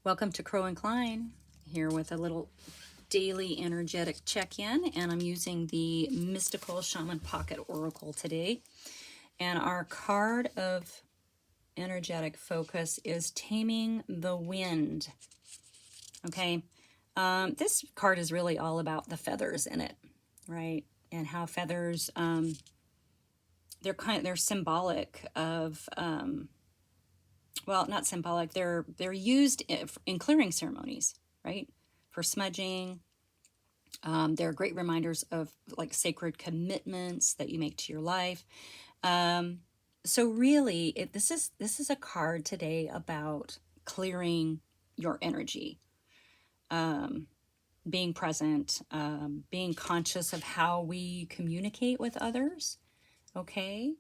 Welcome to Crow and Klein, here with a little daily energetic check-in, and I'm using the Mystical Shaman Pocket Oracle today. And our card of energetic focus is Taming the Wind. Okay, this card is really all about the feathers in it, right? And how feathers, they're symbolic of well, not symbolic. They're used in clearing ceremonies, right? For smudging. They're great reminders of like sacred commitments that you make to your life. So really, this is a card today about clearing your energy, being present, being conscious of how we communicate with others. Okay.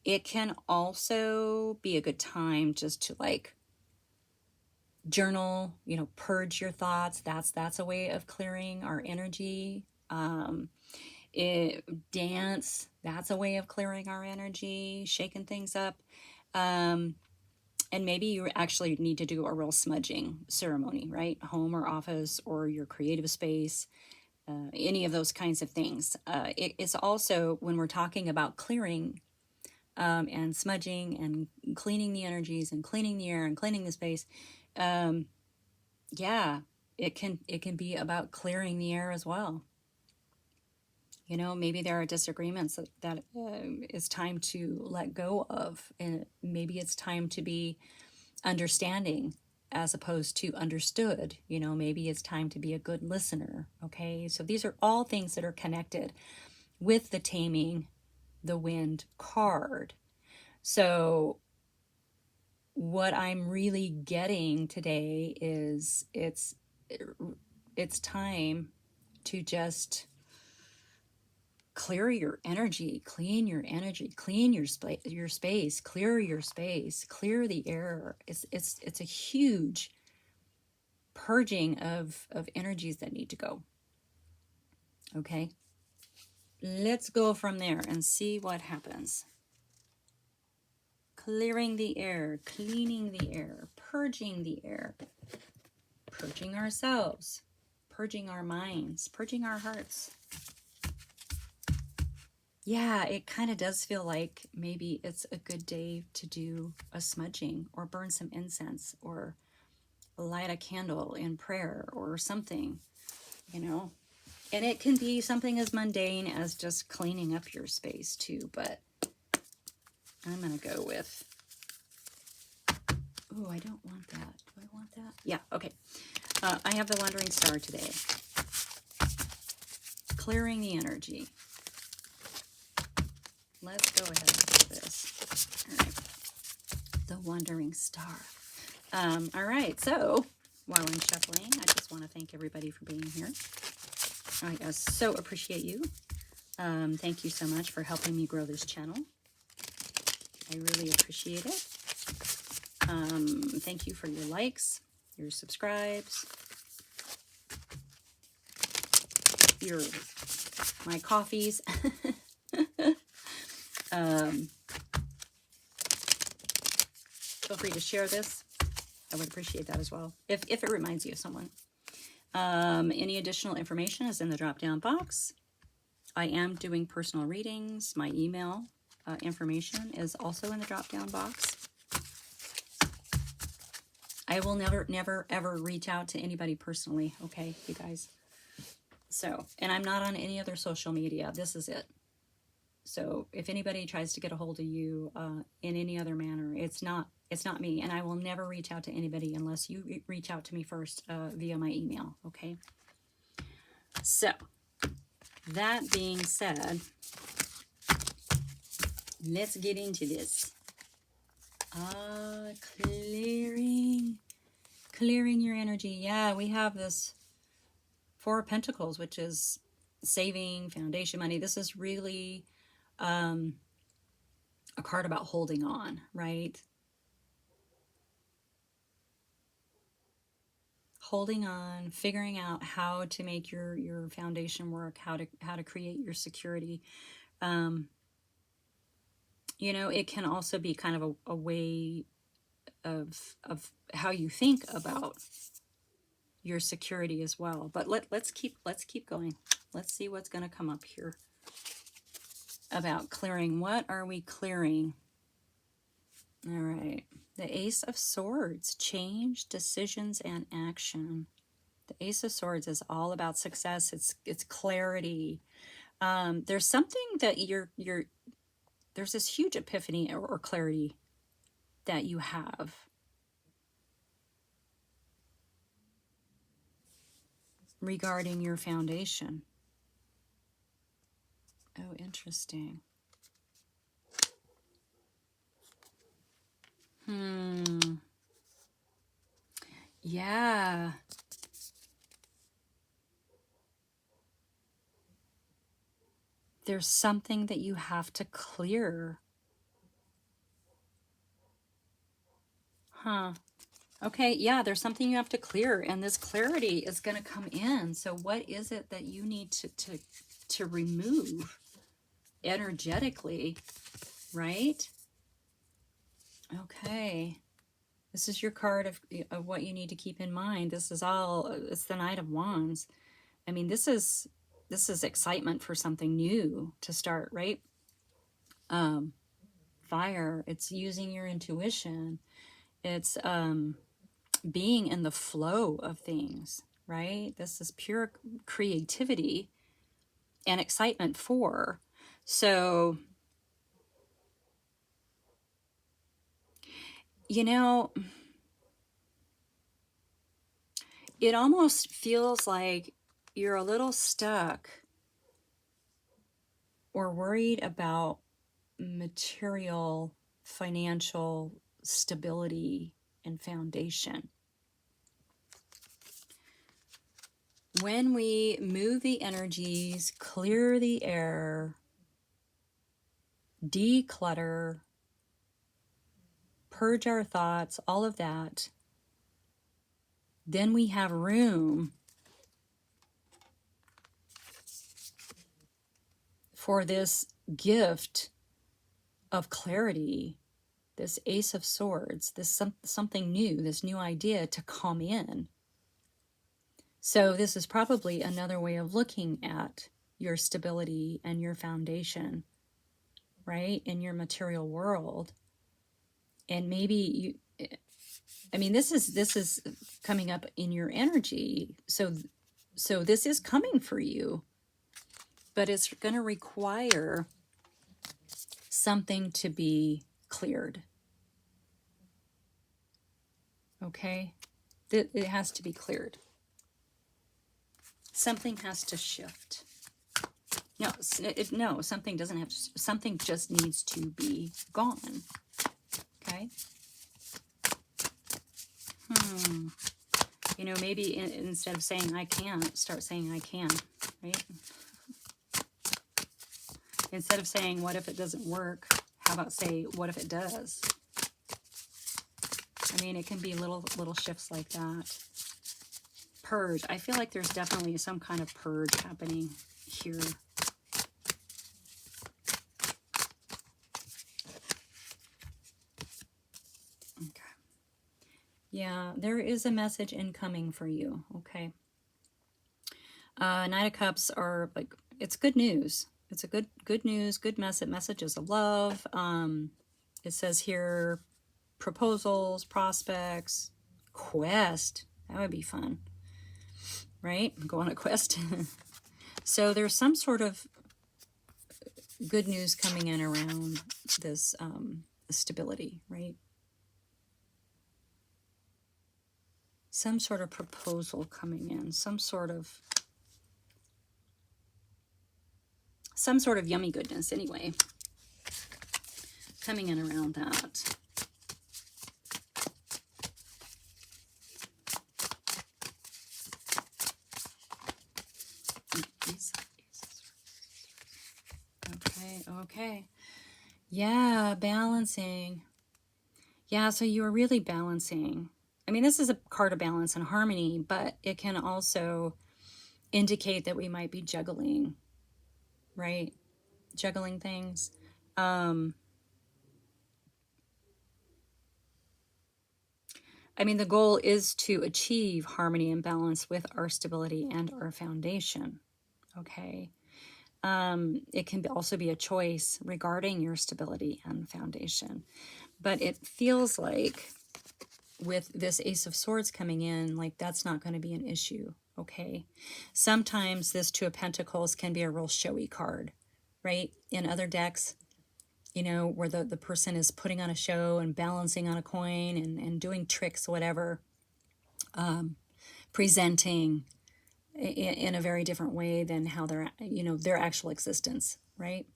It can also be a good time just to like journal, purge your thoughts. That's a way of clearing our energy. Dance, that's a way of clearing our energy, shaking things up. And maybe you actually need to do a real smudging ceremony, right? Home or office or your creative space, any of those kinds of things. It's also when we're talking about clearing and smudging and cleaning the energies and cleaning the air and cleaning the space. Yeah, it can be about clearing the air as well. Maybe there are disagreements that is time to let go of, and maybe it's time to be understanding as opposed to understood. Maybe it's time to be a good listener. Okay, so these are all things that are connected with the Taming the Wind card. So what I'm really getting today is it's time to just clear your energy, clean your energy, clean your space, clear your space, clear the air. It's a huge purging of energies that need to go. Okay, let's go from there and see what happens. Clearing the air, cleaning the air, purging the air, purging ourselves, purging our minds, purging our hearts. Yeah, it kind of does feel like maybe it's a good day to do a smudging or burn some incense or light a candle in prayer or something, And it can be something as mundane as just cleaning up your space too, but I'm going to go with, oh, I don't want that. Do I want that? Yeah, okay. I have the Wandering Star today. Clearing the energy. Let's go ahead and do this. All right. The Wandering Star. All right, so while I'm shuffling, I just want to thank everybody for being here. I so appreciate you. Thank you so much for helping me grow this channel. I really appreciate it. Thank you for your likes, your subscribes, my coffees. Feel free to share this. I would appreciate that as well, if it reminds you of someone. Any additional information is in the drop-down box. I am doing personal readings. My email information is also in the drop-down box. I will never, ever reach out to anybody personally, okay, you guys? So, and I'm not on any other social media. This is it. So if anybody tries to get a hold of you in any other manner, it's not me, and I will never reach out to anybody unless you reach out to me first via my email, okay? So, that being said, let's get into this. Clearing your energy. Yeah, we have this Four of Pentacles, which is saving, foundation, money. This is really a card about holding on, right? Holding on, figuring out how to make your foundation work, how to create your security. It can also be kind of a way of how you think about your security as well. But let's keep going. Let's see what's going to come up here about clearing. What are we clearing? All right. The Ace of Swords, change, decisions, and action. The Ace of Swords is all about success. It's clarity. There's something that there's this huge epiphany or clarity that you have regarding your foundation. Oh, interesting. Yeah. There's something that you have to clear. Huh. Okay, yeah, there's something you have to clear, and this clarity is going to come in. So what is it that you need to remove energetically, right? Okay. This is your card of what you need to keep in mind. This is all, it's the Knight of Wands. I mean, this is excitement for something new to start, right? Fire, it's using your intuition. It's being in the flow of things, right? This is pure creativity and excitement for. So, you know, it almost feels like you're a little stuck or worried about material, financial stability and foundation. When we move the energies, clear the air, declutter, purge our thoughts, all of that, then we have room for this gift of clarity, this Ace of Swords, this something new, this new idea to come in. So this is probably another way of looking at your stability and your foundation, right, in your material world. And maybe this is coming up in your energy. So this is coming for you, but it's going to require something to be cleared. Okay? It has to be cleared. Something has to shift. No, something doesn't have to. Something just needs to be gone. Okay? Maybe instead of saying I can't, start saying I can, right? Instead of saying what if it doesn't work, how about say what if it does? I mean, it can be little shifts like that. Purge. I feel like there's definitely some kind of purge happening here. Okay. Yeah, there is a message incoming for you. Okay. Knight of Cups are like, it's good news. It's a good news, good messages of love. It says here, proposals, prospects, quest. That would be fun, right? Go on a quest. So there's some sort of good news coming in around this stability, right? Some sort of proposal coming in, some sort of yummy goodness anyway, coming in around that. Okay. Yeah, balancing. Yeah, so you're really balancing. I mean, this is a card of balance and harmony, but it can also indicate that we might be juggling, right? Juggling things. I mean, the goal is to achieve harmony and balance with our stability and our foundation. Okay. It can also be a choice regarding your stability and foundation. But it feels like with this Ace of Swords coming in, like that's not going to be an issue. Okay. Sometimes this Two of Pentacles can be a real showy card, right? In other decks, you know, where the person is putting on a show and balancing on a coin and doing tricks, whatever, presenting in a very different way than how they're, you know, their actual existence, right?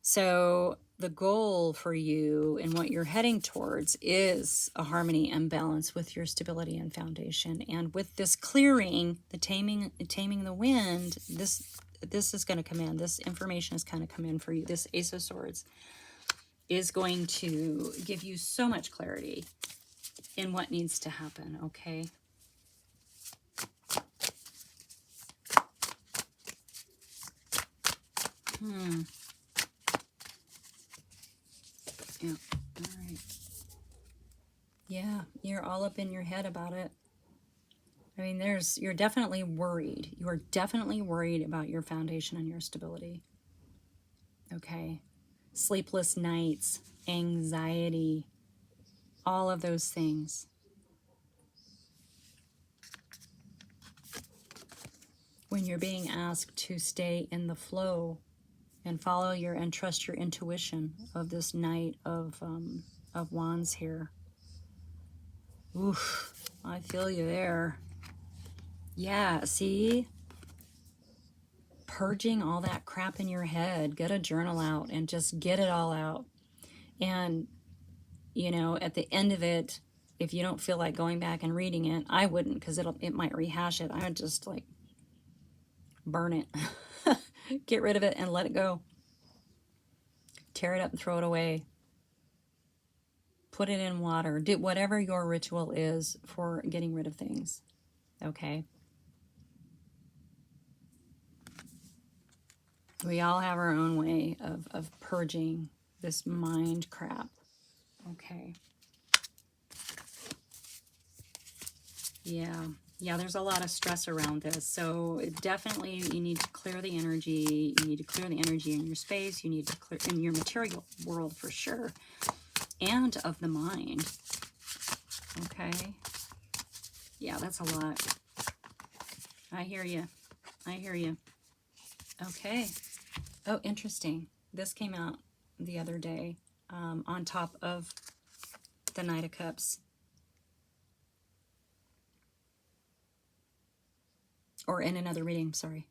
So the goal for you and what you're heading towards is a harmony and balance with your stability and foundation. And with this clearing, the taming the wind, this is going to come in. This information is kind of come in for you. This Ace of Swords is going to give you so much clarity in what needs to happen, okay? Yeah, all right. Yeah, you're all up in your head about it. I mean, you're definitely worried. You are definitely worried about your foundation and your stability. Okay. Sleepless nights, anxiety, all of those things. When you're being asked to stay in the flow and follow and trust your intuition of this Knight of Wands here. Oof, I feel you there. Yeah, see? Purging all that crap in your head. Get a journal out and just get it all out. And, you know, at the end of it, if you don't feel like going back and reading it, I wouldn't, because it might rehash it. I would just like burn it. Get rid of it and let it go. Tear it up and throw it away. Put it in water. Do whatever your ritual is for getting rid of things. Okay? We all have our own way of purging this mind crap. Okay. Yeah. Yeah, there's a lot of stress around this. So definitely you need to clear the energy. You need to clear the energy in your space. You need to clear in your material world for sure. And of the mind. Okay. Yeah, that's a lot. I hear you. I hear you. Okay. Oh, interesting. This came out the other day on top of the Knight of Cups. Or in another reading, sorry.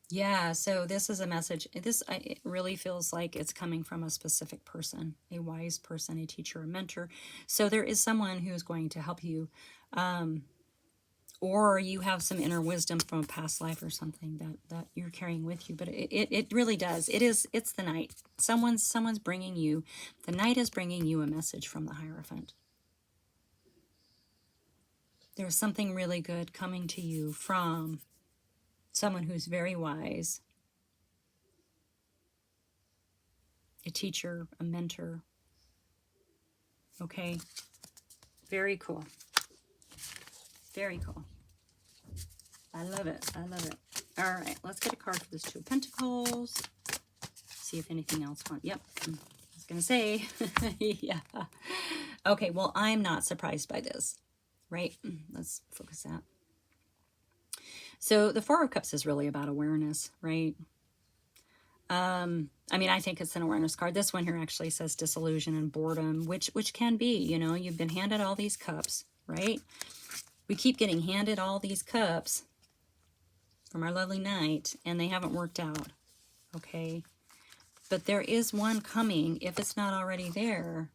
Yeah, so this is a message. It really feels like it's coming from a specific person, a wise person, a teacher, a mentor. So there is someone who's going to help you, or you have some inner wisdom from a past life or something that you're carrying with you. But it really does. It's the Knight. Someone's bringing you. The Knight is bringing you a message from the Hierophant. There's something really good coming to you from someone who's very wise, a teacher, a mentor. Okay, very cool. Very cool. I love it. I love it. All right, let's get a card for this Two of Pentacles. See if anything else wants. Yep, I was going to say. Yeah. Okay, well, I'm not surprised by this, right? Let's focus that. So the Four of Cups is really about awareness, right? I mean, I think it's an awareness card. This one here actually says disillusion and boredom, which can be, you know, you've been handed all these cups, right? We keep getting handed all these cups from our lovely Knight, and they haven't worked out, okay? But there is one coming, if it's not already there,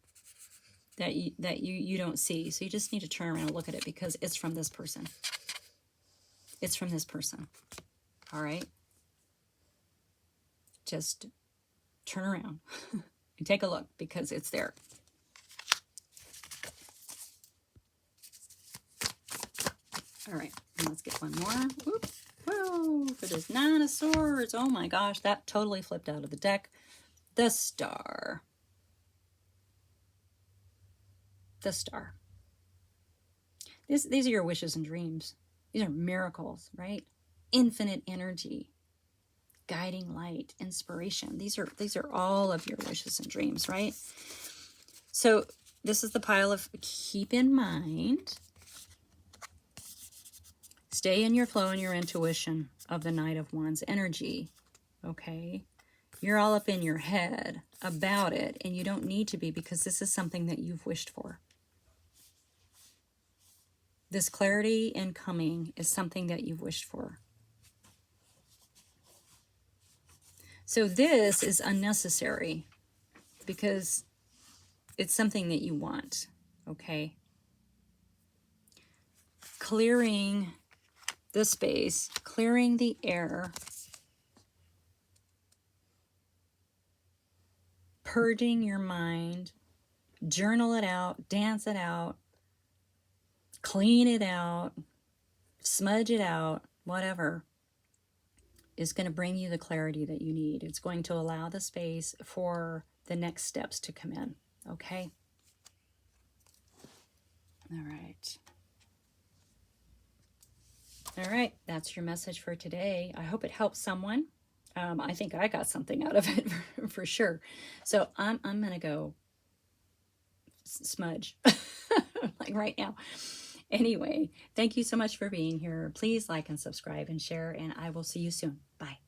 that you don't see. So you just need to turn around and look at it, because it's from this person. It's from this person. All right? Just turn around and take a look, because it's there. All right, and let's get one more. Whoop. Whoa, for this Nine of Swords. Oh my gosh, that totally flipped out of the deck. The Star. the star. These are your wishes and dreams. These are miracles, right? Infinite energy, guiding light, inspiration. These are all of your wishes and dreams, right? So this is the pile of keep in mind. Stay in your flow and your intuition of the Knight of Wands energy, okay? You're all up in your head about it, and you don't need to be, because this is something that you've wished for. This clarity incoming is something that you've wished for. So this is unnecessary because it's something that you want, okay? Clearing the space, clearing the air, purging your mind, journal it out, dance it out, clean it out, smudge it out, whatever, is going to bring you the clarity that you need. It's going to allow the space for the next steps to come in, okay? All right. All right, that's your message for today. I hope it helps someone. I think I got something out of it for sure. So I'm going to go smudge like right now. Anyway, thank you so much for being here. Please like and subscribe and share, and I will see you soon. Bye.